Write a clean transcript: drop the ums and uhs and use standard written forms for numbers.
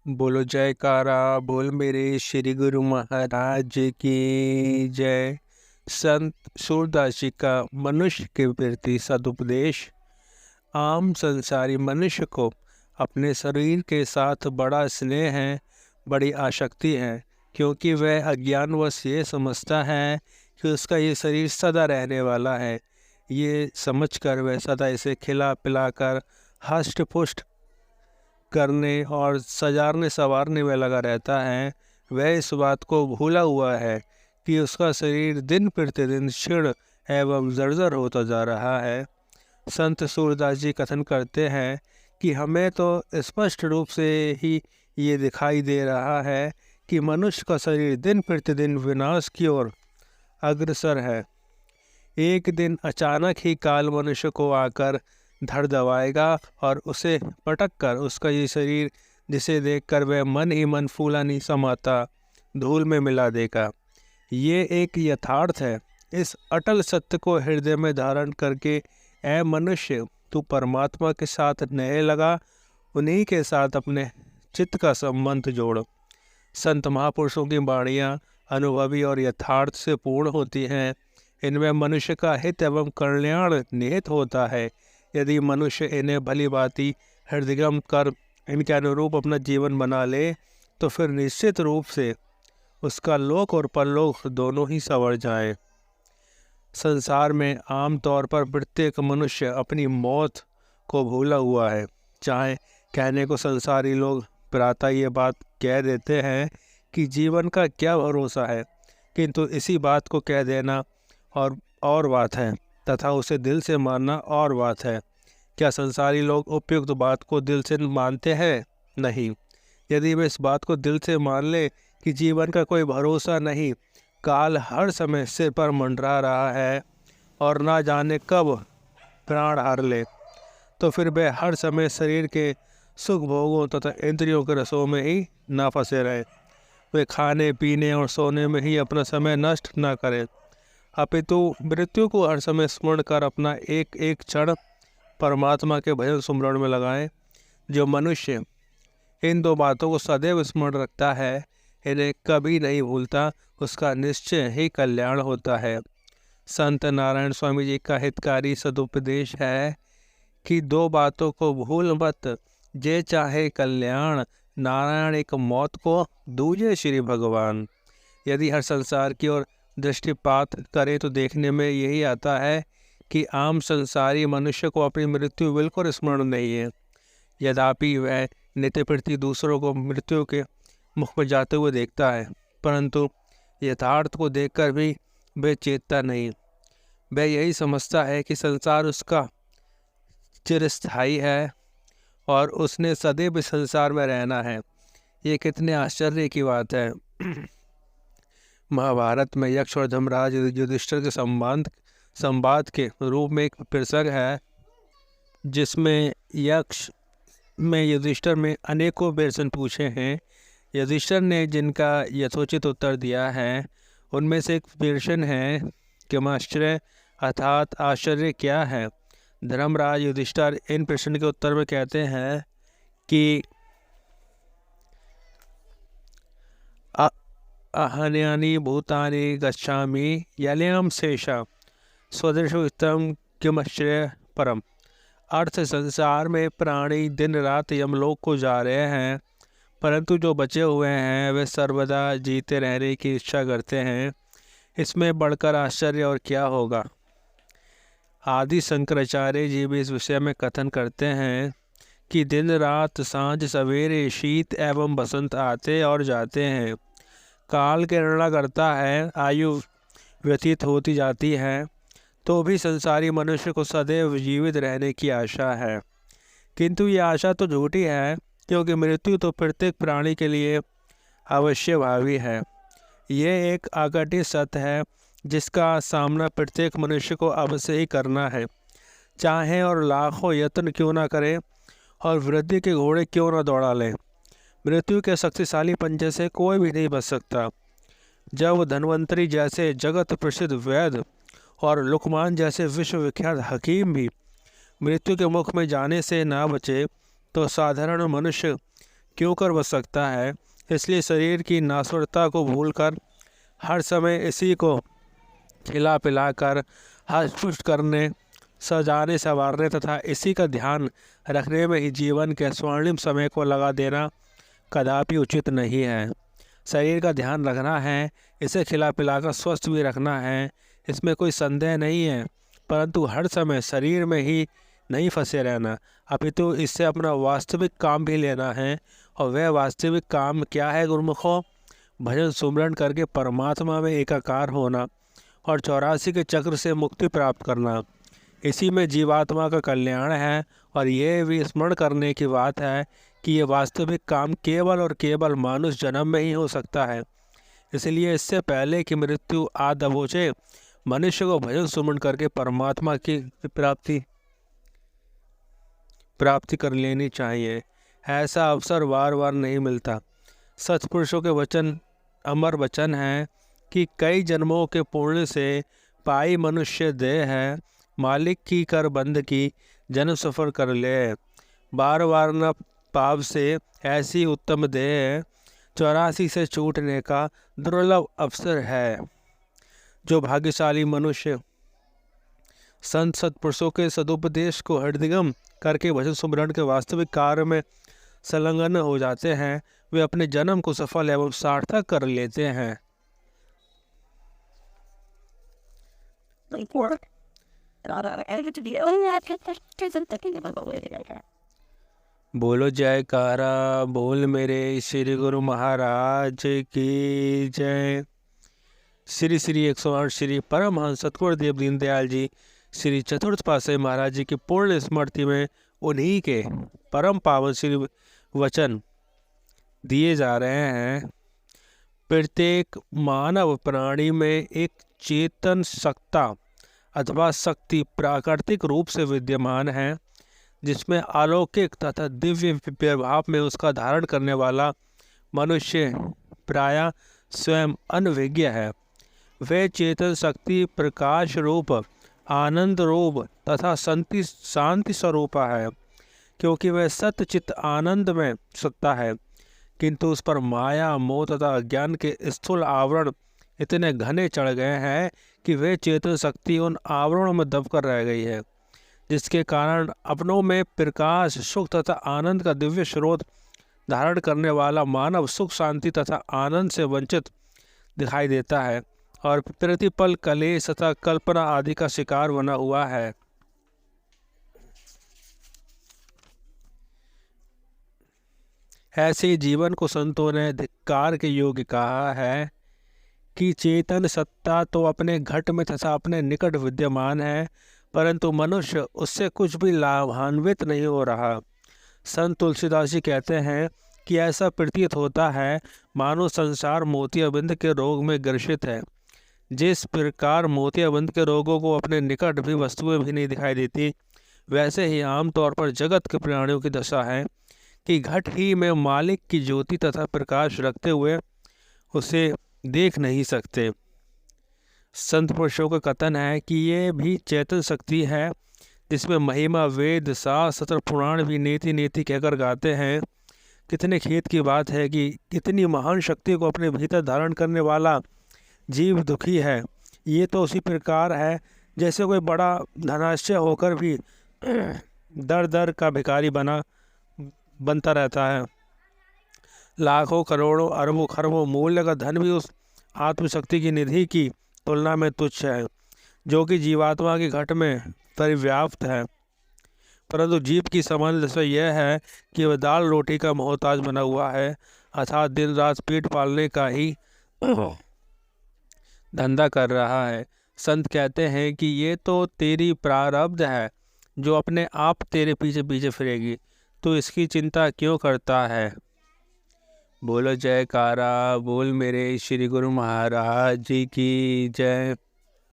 बोलो जयकारा बोल मेरे श्री गुरु महाराज की जय। संत सूरदास जी का मनुष्य के प्रति सदुपदेश। आम संसारी मनुष्य को अपने शरीर के साथ बड़ा स्नेह है, बड़ी आसक्ति है, क्योंकि वह अज्ञानवश ये समझता है कि उसका ये शरीर सदा रहने वाला है। ये समझकर वह सदा इसे खिला पिलाकर हष्ट पुष्ट करने और सजारने संवारने में लगा रहता है। वह इस बात को भूला हुआ है कि उसका शरीर दिन प्रतिदिन क्षीण एवं जर्जर होता जा रहा है। संत सूरदास जी कथन करते हैं कि हमें तो स्पष्ट रूप से ही ये दिखाई दे रहा है कि मनुष्य का शरीर दिन प्रतिदिन विनाश की ओर अग्रसर है। एक दिन अचानक ही काल मनुष्य को आकर धड़ दबाएगा और उसे पटक कर उसका ये शरीर, जिसे देखकर वह मन ही मन फूला नहीं समाता, धूल में मिला देगा। ये एक यथार्थ है। इस अटल सत्य को हृदय में धारण करके ऐ मनुष्य, तू परमात्मा के साथ नए लगा, उन्हीं के साथ अपने चित्त का संबंध जोड़। संत महापुरुषों की वाणियाँ अनुभवी और यथार्थ से पूर्ण होती हैं। इनमें मनुष्य का हित एवं कल्याण निहित होता है। यदि मनुष्य इन्हें भली भांति हृदयंगम कर इनके अनुरूप अपना जीवन बना ले, तो फिर निश्चित रूप से उसका लोक और परलोक दोनों ही संवर जाए। संसार में आम तौर पर प्रत्येक मनुष्य अपनी मौत को भूला हुआ है। चाहे कहने को संसारी लोग प्रातः ये बात कह देते हैं कि जीवन का क्या भरोसा है, किंतु इसी बात को कह देना और बात है तथा उसे दिल से मानना और बात है। क्या संसारी लोग उपयुक्त बात को दिल से मानते हैं? नहीं। यदि वे इस बात को दिल से मान ले कि जीवन का कोई भरोसा नहीं, काल हर समय सिर पर मंडरा रहा है और ना जाने कब प्राण हार ले, तो फिर वे हर समय शरीर के सुख भोगों तथा इंद्रियों के रसों में ही ना फंसे रहे। वे खाने पीने और सोने में ही अपना समय नष्ट ना करें, अपितु मृत्यु को हर समय स्मरण कर अपना एक एक क्षण परमात्मा के भजन सुमरण में लगाएं। जो मनुष्य इन दो बातों को सदैव स्मरण रखता है, इन्हें कभी नहीं भूलता, उसका निश्चय ही कल्याण होता है। संत नारायण स्वामी जी का हितकारी सदुपदेश है कि दो बातों को भूल मत, जे चाहे कल्याण, नारायण एक मौत को, दूजे श्री भगवान। यदि हर संसार की ओर दृष्टिपात करें तो देखने में यही आता है कि आम संसारी मनुष्य को अपनी मृत्यु बिल्कुल स्मरण नहीं है। यद्यपि वह नित्य प्रति दूसरों को मृत्यु के मुख में जाते हुए देखता है, परंतु यथार्थ को देखकर भी वह चेतता नहीं। वह यही समझता है कि संसार उसका चिरस्थायी है और उसने सदैव इस संसार में रहना है। ये कितने आश्चर्य की बात है। महाभारत में यक्ष और धर्मराज युधिष्ठिर के संवाद के रूप में एक प्रसंग है, जिसमें यक्ष में युधिष्ठिर में अनेकों प्रश्न पूछे हैं। युधिष्ठिर ने जिनका यथोचित उत्तर दिया है, उनमें से एक प्रश्न है कि आश्चर्य अर्थात आश्चर्य क्या है। धर्मराज युधिष्ठिर इन प्रश्न के उत्तर में कहते हैं कि अहन्यानि भूतानि गच्छामि यलयाम शेषा स्वदृशोत्तम किमाश्चर्य परम। अर्थ, संसार में प्राणी दिन रात यमलोक को जा रहे हैं, परंतु जो बचे हुए हैं वे सर्वदा जीते रहने की इच्छा करते हैं। इसमें बढ़कर आश्चर्य और क्या होगा। आदि शंकराचार्य जी भी इस विषय में कथन करते हैं कि दिन रात सांझ सवेरे शीत एवं बसंत आते और जाते हैं। काल किरणा करता है, आयु व्यतीत होती जाती है, तो भी संसारी मनुष्य को सदैव जीवित रहने की आशा है। किंतु ये आशा तो झूठी है, क्योंकि मृत्यु तो प्रत्येक प्राणी के लिए अवश्य भावी है। ये एक अघटित सत्य है जिसका सामना प्रत्येक मनुष्य को अवश्य ही करना है, चाहे और लाखों यत्न क्यों ना करे और वृद्धि के घोड़े क्यों ना दौड़ा ले। मृत्यु के शक्तिशाली पंजे से कोई भी नहीं बच सकता। जब धन्वंतरी जैसे जगत प्रसिद्ध वैद्य और लुकमान जैसे विश्वविख्यात हकीम भी मृत्यु के मुख में जाने से ना बचे, तो साधारण मनुष्य क्यों कर बच सकता है। इसलिए शरीर की नाश्वरता को भूलकर हर समय इसी को खिला पिलाकर हष्ट पुष्ट करने, सजाने संवारने तथा इसी का ध्यान रखने में ही जीवन के स्वर्णिम समय को लगा देना कदापि उचित नहीं है। शरीर का ध्यान रखना है, इसे खिला पिलाकर स्वस्थ भी रखना है, इसमें कोई संदेह नहीं है, परंतु हर समय शरीर में ही नहीं फंसे रहना, अपितु इससे अपना वास्तविक काम भी लेना है। और वह वास्तविक काम क्या है गुरुमुखों? भजन सुमरण करके परमात्मा में एकाकार होना और 84 के चक्र से मुक्ति प्राप्त करना। इसी में जीवात्मा का कल्याण है। और ये भी स्मरण करने की बात है कि ये वास्तविक काम केवल और केवल मानुष जन्म में ही हो सकता है। इसलिए इससे पहले कि मृत्यु आ दबोचे, मनुष्य को भजन सुमरण करके परमात्मा की प्राप्ति कर लेनी चाहिए। ऐसा अवसर बार बार नहीं मिलता। सत्पुरुषों के वचन अमर वचन है कि कई जन्मों के पुण्य से पाई मनुष्य देह है, मालिक की कर बंद की जन्म सफर कर ले। बार बार न पाप से ऐसी उत्तम देह 84 से छूटने का दुर्लभ अवसर है। जो भाग्यशाली मनुष्य संत सत्पुरुषों के सदुपदेश को हृदयंगम करके भजन सुमरण के वास्तविक कार्य में संलग्न हो जाते हैं, वे अपने जन्म को सफल एवं सार्थक कर लेते हैं। बोलो जयकारा बोल मेरे श्री गुरु महाराज की जय। श्री श्री 108 श्री परमहंस सतगुरुदेव दीनदयाल जी श्री चतुर्थ पातशाही महाराज जी की पूर्ण स्मृति में उन्हीं के परम पावन श्री वचन दिए जा रहे हैं। प्रत्येक मानव प्राणी में एक चेतन सत्ता अथवा शक्ति प्राकृतिक रूप से विद्यमान है, जिसमें अलौकिक तथा दिव्य प्रभाव में उसका धारण करने वाला मनुष्य प्रायः स्वयं अनभिज्ञ है। वह चेतन शक्ति प्रकाश रूप, आनंद रूप तथा शांति स्वरूपा है, क्योंकि वह सत्य चित्त आनंद में सत्ता है। किंतु उस पर माया मोह तथा अज्ञान के स्थूल आवरण इतने घने चढ़ गए हैं कि वह चेतन शक्ति उन आवरणों में दबकर रह गई है, जिसके कारण अपनों में प्रकाश सुख तथा आनंद का दिव्य स्रोत धारण करने वाला मानव सुख शांति तथा आनंद से वंचित दिखाई देता है और प्रतिपल कलेश तथा कल्पना आदि का शिकार बना हुआ है। ऐसे जीवन को संतों ने धिक्कार के योग्य कहा है कि चेतन सत्ता तो अपने घट में तथा अपने निकट विद्यमान है, परंतु मनुष्य उससे कुछ भी लाभान्वित नहीं हो रहा। संत तुलसीदास जी कहते हैं कि ऐसा प्रतीत होता है मानो संसार मोतियाबिंद के रोग में ग्रसित है। जिस प्रकार मोतियाबिंद के रोगों को अपने निकट भी वस्तुएं भी नहीं दिखाई देती, वैसे ही आमतौर पर जगत के प्राणियों की दशा है कि घट ही में मालिक की ज्योति तथा प्रकाश रखते हुए उसे देख नहीं सकते। संत पुरुषों का कथन है कि ये भी चेतन शक्ति है, जिसमें महिमा वेद शास्त्र पुराण भी नेति नेति कहकर गाते हैं। कितने खेत की बात है कि कितनी महान शक्ति को अपने भीतर धारण करने वाला जीव दुखी है। ये तो उसी प्रकार है जैसे कोई बड़ा धनाश्चय होकर भी दर दर का भिखारी बनता रहता है। लाखों करोड़ों अरबों खरबों मूल्य का धन भी उस आत्मशक्ति की निधि की तुलना में तुच्छ है, जो कि जीवात्मा की घट में परिव्याप्त है। परंतु जीव की सामान्य दशा यह है कि वह दाल रोटी का मोहताज बना हुआ है, अर्थात दिन रात पेट पालने का ही धंधा कर रहा है। संत कहते हैं कि ये तो तेरी प्रारब्ध है जो अपने आप तेरे पीछे पीछे फिरेगी, तो इसकी चिंता क्यों करता है। बोलो जयकारा बोल मेरे श्री गुरु महाराज जी की जय।